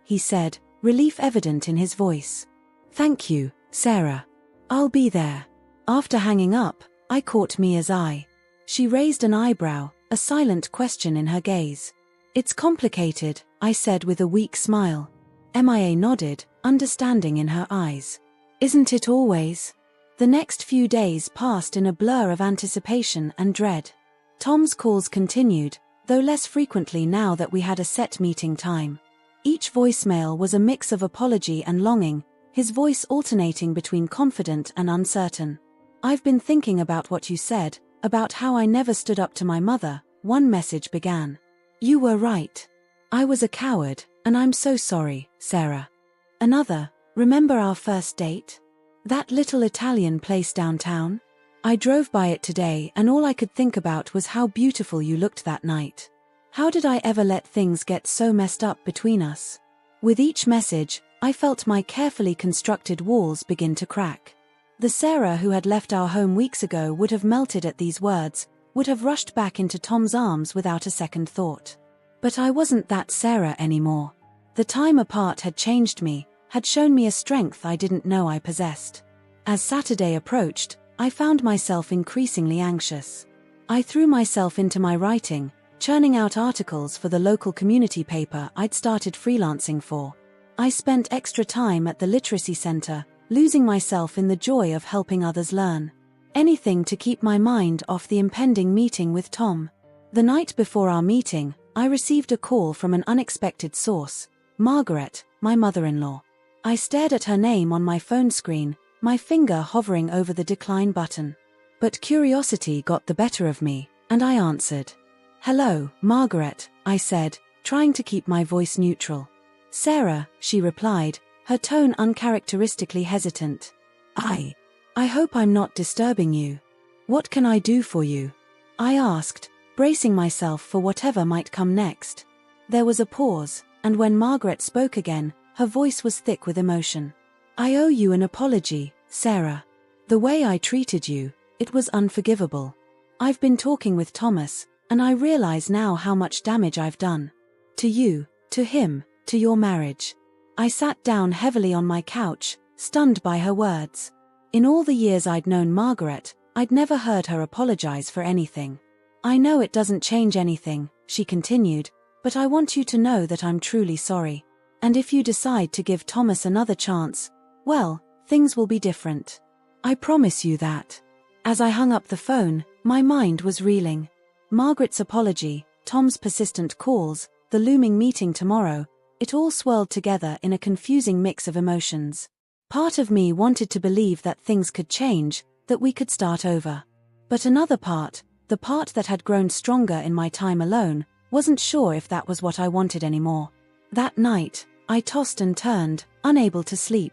Speaker 1: he said, relief evident in his voice. Thank you, Sarah. I'll be there. After hanging up, I caught Mia's eye. She raised an eyebrow, a silent question in her gaze. It's complicated, I said with a weak smile. Mia nodded, understanding in her eyes. Isn't it always? The next few days passed in a blur of anticipation and dread. Tom's calls continued, though less frequently now that we had a set meeting time. Each voicemail was a mix of apology and longing, his voice alternating between confident and uncertain. I've been thinking about what you said, about how I never stood up to my mother, one message began. You were right. I was a coward, and I'm so sorry, Sarah. Another, remember our first date? That little Italian place downtown? I drove by it today and all I could think about was how beautiful you looked that night. How did I ever let things get so messed up between us? With each message, I felt my carefully constructed walls begin to crack. The Sarah who had left our home weeks ago would have melted at these words, would have rushed back into Tom's arms without a second thought. But I wasn't that Sarah anymore. The time apart had changed me, had shown me a strength I didn't know I possessed. As Saturday approached, I found myself increasingly anxious. I threw myself into my writing, churning out articles for the local community paper I'd started freelancing for. I spent extra time at the literacy center, losing myself in the joy of helping others learn. Anything to keep my mind off the impending meeting with Tom. The night before our meeting, I received a call from an unexpected source, Margaret, my mother-in-law. I stared at her name on my phone screen, my finger hovering over the decline button. But curiosity got the better of me, and I answered. "Hello, Margaret," I said, trying to keep my voice neutral. "Sarah," she replied, her tone uncharacteristically hesitant. I hope I'm not disturbing you. What can I do for you?" I asked, bracing myself for whatever might come next. There was a pause, and when Margaret spoke again, her voice was thick with emotion. "I owe you an apology, Sarah. The way I treated you, it was unforgivable. I've been talking with Thomas, and I realize now how much damage I've done. To you, to him, to your marriage." I sat down heavily on my couch, stunned by her words. In all the years I'd known Margaret, I'd never heard her apologize for anything. "I know it doesn't change anything," she continued, "but I want you to know that I'm truly sorry. And if you decide to give Thomas another chance, well, things will be different. I promise you that." As I hung up the phone, my mind was reeling. Margaret's apology, Tom's persistent calls, the looming meeting tomorrow, it all swirled together in a confusing mix of emotions. Part of me wanted to believe that things could change, that we could start over. But another part, the part that had grown stronger in my time alone, wasn't sure if that was what I wanted anymore. That night, I tossed and turned, unable to sleep.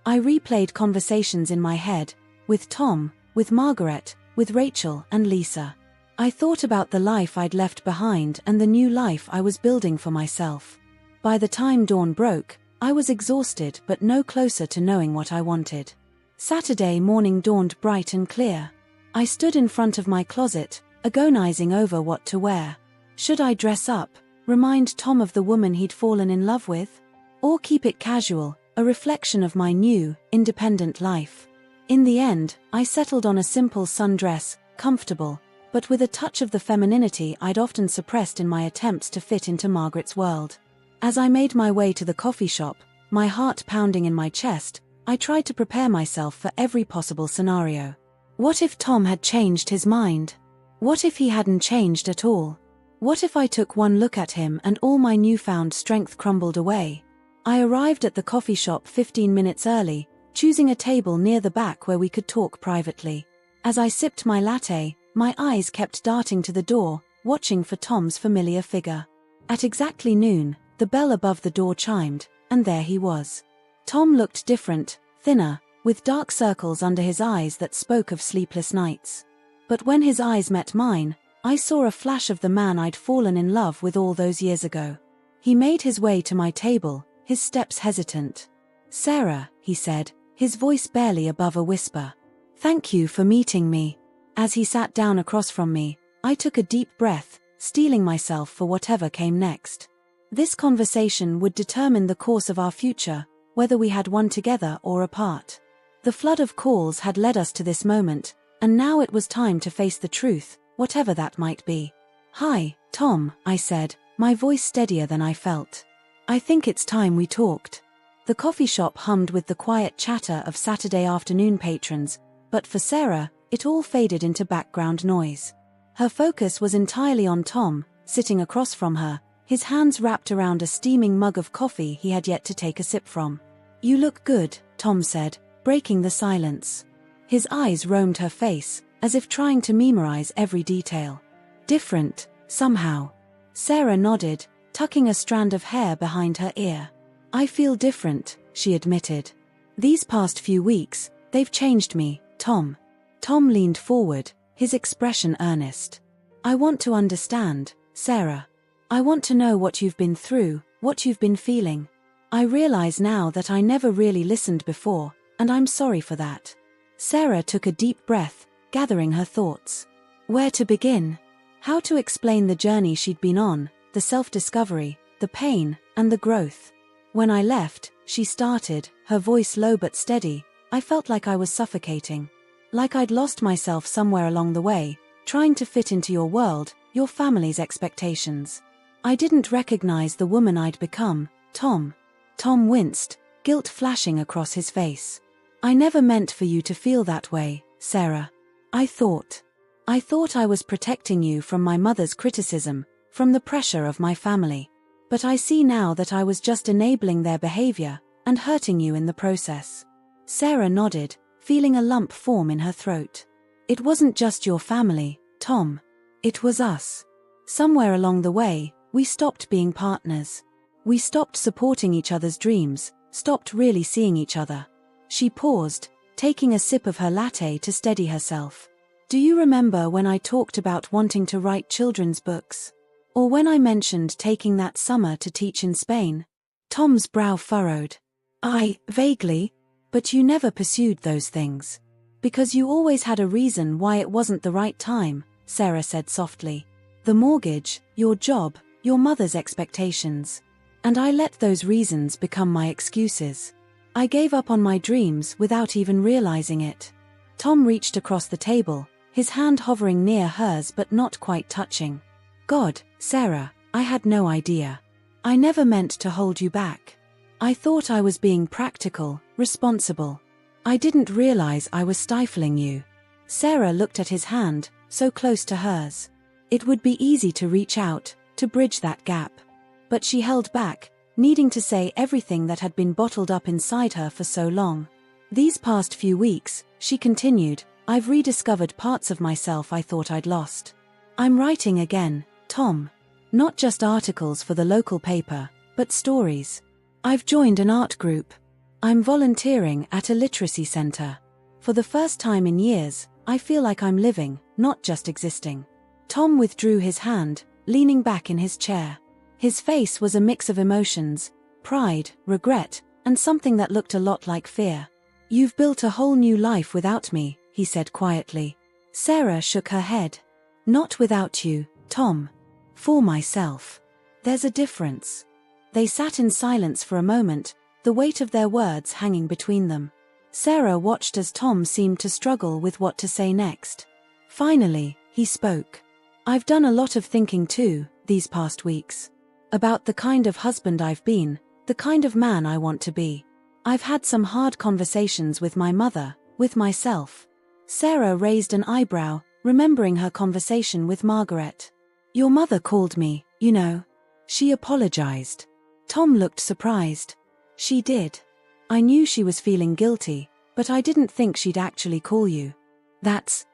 Speaker 1: I replayed conversations in my head, with Tom, with Margaret, with Rachel and Lisa. I thought about the life I'd left behind and the new life I was building for myself. By the time dawn broke, I was exhausted but no closer to knowing what I wanted. Saturday morning dawned bright and clear. I stood in front of my closet, agonizing over what to wear. Should I dress up, remind Tom of the woman he'd fallen in love with? Or keep it casual, a reflection of my new, independent life? In the end, I settled on a simple sundress, comfortable, but with a touch of the femininity I'd often suppressed in my attempts to fit into Margaret's world. As I made my way to the coffee shop, my heart pounding in my chest, I tried to prepare myself for every possible scenario. What if Tom had changed his mind? What if he hadn't changed at all? What if I took one look at him and all my newfound strength crumbled away? I arrived at the coffee shop 15 minutes early, choosing a table near the back where we could talk privately. As I sipped my latte, my eyes kept darting to the door, watching for Tom's familiar figure. At exactly noon, the bell above the door chimed, and there he was. Tom looked different, thinner, with dark circles under his eyes that spoke of sleepless nights. But when his eyes met mine, I saw a flash of the man I'd fallen in love with all those years ago. He made his way to my table, his steps hesitant. "Sarah," he said, his voice barely above a whisper. "Thank you for meeting me." As he sat down across from me, I took a deep breath, steeling myself for whatever came next. This conversation would determine the course of our future, whether we had one together or apart. The flood of calls had led us to this moment, and now it was time to face the truth, whatever that might be. "Hi, Tom," I said, my voice steadier than I felt. "I think it's time we talked." The coffee shop hummed with the quiet chatter of Saturday afternoon patrons, but for Sarah, it all faded into background noise. Her focus was entirely on Tom, sitting across from her, his hands wrapped around a steaming mug of coffee he had yet to take a sip from. "You look good," Tom said, breaking the silence. His eyes roamed her face, as if trying to memorize every detail. "Different, somehow." Sarah nodded, tucking a strand of hair behind her ear. "I feel different," she admitted. "These past few weeks, they've changed me, Tom." Tom leaned forward, his expression earnest. I want to understand, Sarah. I want to know what you've been through, what you've been feeling. I realize now that I never really listened before, and I'm sorry for that. Sarah took a deep breath, gathering her thoughts. Where to begin? How to explain the journey she'd been on, the self-discovery, the pain, and the growth. When I left, she started, her voice low but steady. I felt like I was suffocating. Like I'd lost myself somewhere along the way, trying to fit into your world, your family's expectations. I didn't recognize the woman I'd become, Tom. Tom winced, guilt flashing across his face. I never meant for you to feel that way, Sarah. I thought I was protecting you from my mother's criticism, from the pressure of my family. But I see now that I was just enabling their behavior, and hurting you in the process. Sarah nodded, feeling a lump form in her throat. It wasn't just your family, Tom. It was us. Somewhere along the way, we stopped being partners. We stopped supporting each other's dreams, stopped really seeing each other. She paused, taking a sip of her latte to steady herself. Do you remember when I talked about wanting to write children's books? Or when I mentioned taking that summer to teach in Spain? Tom's brow furrowed. Vaguely. But you never pursued those things. Because you always had a reason why it wasn't the right time, Sarah said softly. The mortgage, your job, your mother's expectations. And I let those reasons become my excuses. I gave up on my dreams without even realizing it. Tom reached across the table, his hand hovering near hers but not quite touching. God, Sarah, I had no idea. I never meant to hold you back. I thought I was being practical, responsible. I didn't realize I was stifling you. Sarah looked at his hand, so close to hers. It would be easy to reach out, to bridge that gap. But she held back, needing to say everything that had been bottled up inside her for so long. These past few weeks, she continued, I've rediscovered parts of myself I thought I'd lost. I'm writing again, Tom. Not just articles for the local paper, but stories. I've joined an art group. I'm volunteering at a literacy center. For the first time in years, I feel like I'm living, not just existing. Tom withdrew his hand, leaning back in his chair. His face was a mix of emotions, pride, regret, and something that looked a lot like fear. You've built a whole new life without me, he said quietly. Sarah shook her head. Not without you, Tom. For myself. There's a difference. They sat in silence for a moment, the weight of their words hanging between them. Sarah watched as Tom seemed to struggle with what to say next. Finally, he spoke. I've done a lot of thinking too, these past weeks. About the kind of husband I've been, the kind of man I want to be. I've had some hard conversations with my mother, with myself. Sarah raised an eyebrow, remembering her conversation with Margaret. Your mother called me, you know. She apologized. Tom looked surprised. She did. I knew she was feeling guilty, but I didn't think she'd actually call you. That's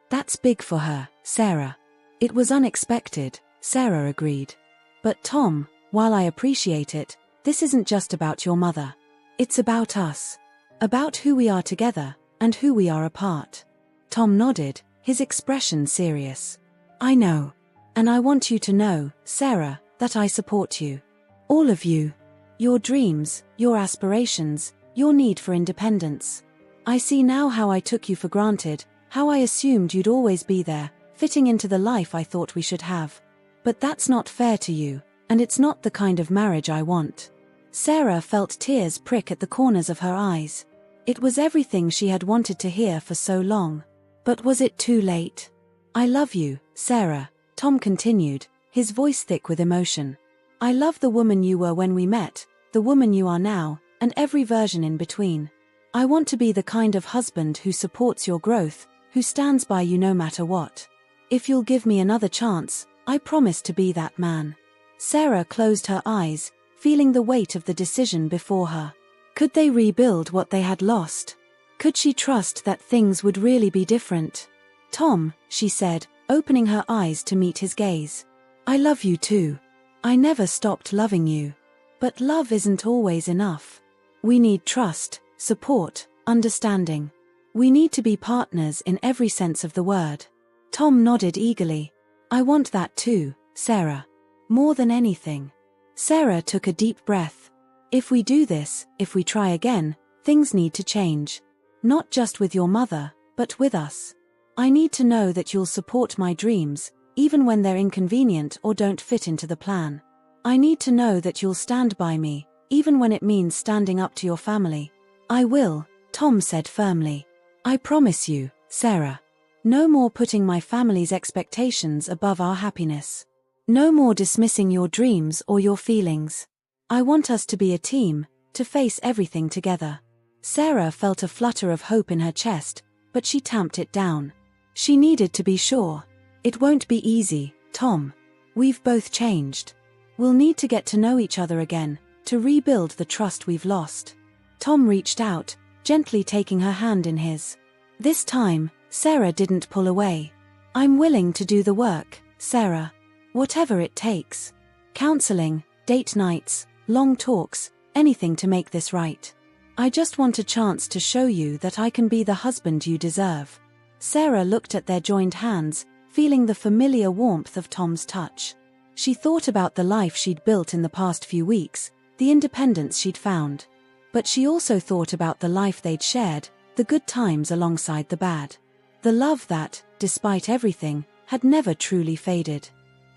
Speaker 1: big for her, Sarah. It was unexpected, Sarah agreed. But Tom, while I appreciate it, this isn't just about your mother. It's about us. About who we are together, and who we are apart. Tom nodded, his expression serious. I know. And I want you to know, Sarah, that I support you. All of you. Your dreams, your aspirations, your need for independence. I see now how I took you for granted, how I assumed you'd always be there, fitting into the life I thought we should have. But that's not fair to you, and it's not the kind of marriage I want. Sarah felt tears prick at the corners of her eyes. It was everything she had wanted to hear for so long. But was it too late? I love you, Sarah, Tom continued, his voice thick with emotion. I love the woman you were when we met, the woman you are now, and every version in between. I want to be the kind of husband who supports your growth, who stands by you no matter what. If you'll give me another chance, I promise to be that man. Sarah closed her eyes, feeling the weight of the decision before her. Could they rebuild what they had lost? Could she trust that things would really be different? Tom, she said, opening her eyes to meet his gaze. I love you too. I never stopped loving you. But love isn't always enough. We need trust, support, understanding. We need to be partners in every sense of the word. Tom nodded eagerly. I want that too, Sarah. More than anything. Sarah took a deep breath. If we do this, if we try again, things need to change. Not just with your mother, but with us. I need to know that you'll support my dreams, even when they're inconvenient or don't fit into the plan. I need to know that you'll stand by me, even when it means standing up to your family. I will, Tom said firmly. I promise you, Sarah. No more putting my family's expectations above our happiness. No more dismissing your dreams or your feelings. I want us to be a team, to face everything together. Sarah felt a flutter of hope in her chest, but she tamped it down. She needed to be sure. It won't be easy, Tom. We've both changed. We'll need to get to know each other again, to rebuild the trust we've lost. Tom reached out, gently taking her hand in his. This time, Sarah didn't pull away. I'm willing to do the work, Sarah. Whatever it takes. Counseling, date nights, long talks, anything to make this right. I just want a chance to show you that I can be the husband you deserve. Sarah looked at their joined hands, feeling the familiar warmth of Tom's touch. She thought about the life she'd built in the past few weeks, the independence she'd found. But she also thought about the life they'd shared, the good times alongside the bad. The love that, despite everything, had never truly faded.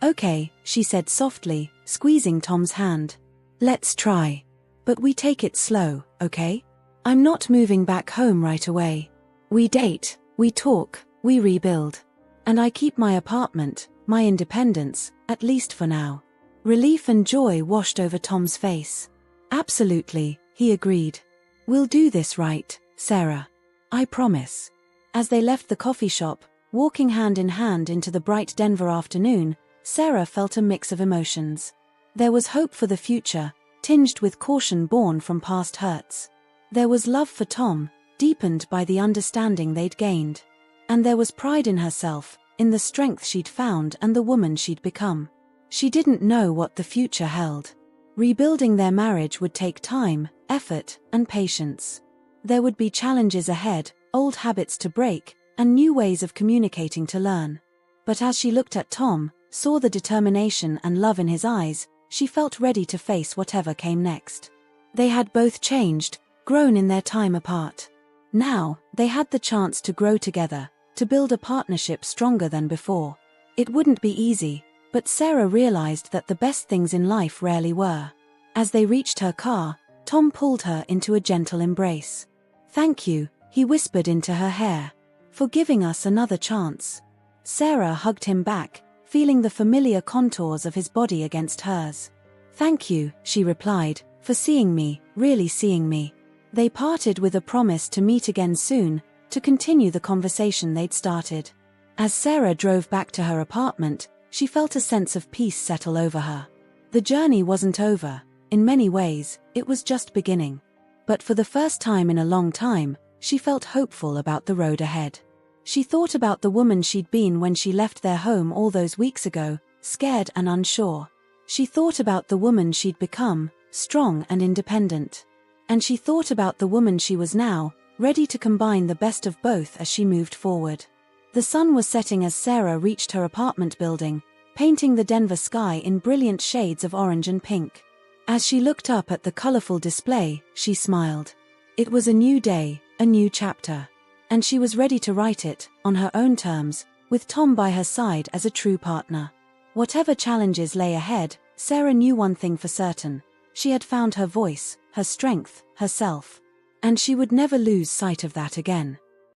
Speaker 1: Okay, she said softly, squeezing Tom's hand. Let's try. But we take it slow, okay? I'm not moving back home right away. We date, we talk, we rebuild. And I keep my apartment, my independence, at least for now. Relief and joy washed over Tom's face. Absolutely, he agreed. We'll do this right, Sarah. I promise. As they left the coffee shop, walking hand in hand into the bright Denver afternoon, Sarah felt a mix of emotions. There was hope for the future, tinged with caution born from past hurts. There was love for Tom, deepened by the understanding they'd gained. And there was pride in herself, in the strength she'd found and the woman she'd become. She didn't know what the future held. Rebuilding their marriage would take time, effort, and patience. There would be challenges ahead, old habits to break, and new ways of communicating to learn. But as she looked at Tom, saw the determination and love in his eyes, she felt ready to face whatever came next. They had both changed, grown in their time apart. Now, they had the chance to grow together, to build a partnership stronger than before. It wouldn't be easy, but Sarah realized that the best things in life rarely were. As they reached her car, Tom pulled her into a gentle embrace. Thank you, he whispered into her hair, for giving us another chance. Sarah hugged him back, feeling the familiar contours of his body against hers. Thank you, she replied, for seeing me, really seeing me. They parted with a promise to meet again soon, to continue the conversation they'd started. As Sarah drove back to her apartment, she felt a sense of peace settle over her. The journey wasn't over. In many ways, it was just beginning. But for the first time in a long time, she felt hopeful about the road ahead. She thought about the woman she'd been when she left their home all those weeks ago, scared and unsure. She thought about the woman she'd become, strong and independent. And she thought about the woman she was now, ready to combine the best of both as she moved forward. The sun was setting as Sarah reached her apartment building, painting the Denver sky in brilliant shades of orange and pink. As she looked up at the colorful display, she smiled. It was a new day, a new chapter. And she was ready to write it, on her own terms, with Tom by her side as a true partner. Whatever challenges lay ahead, Sarah knew one thing for certain. She had found her voice, her strength, herself. And she would never lose sight of that again.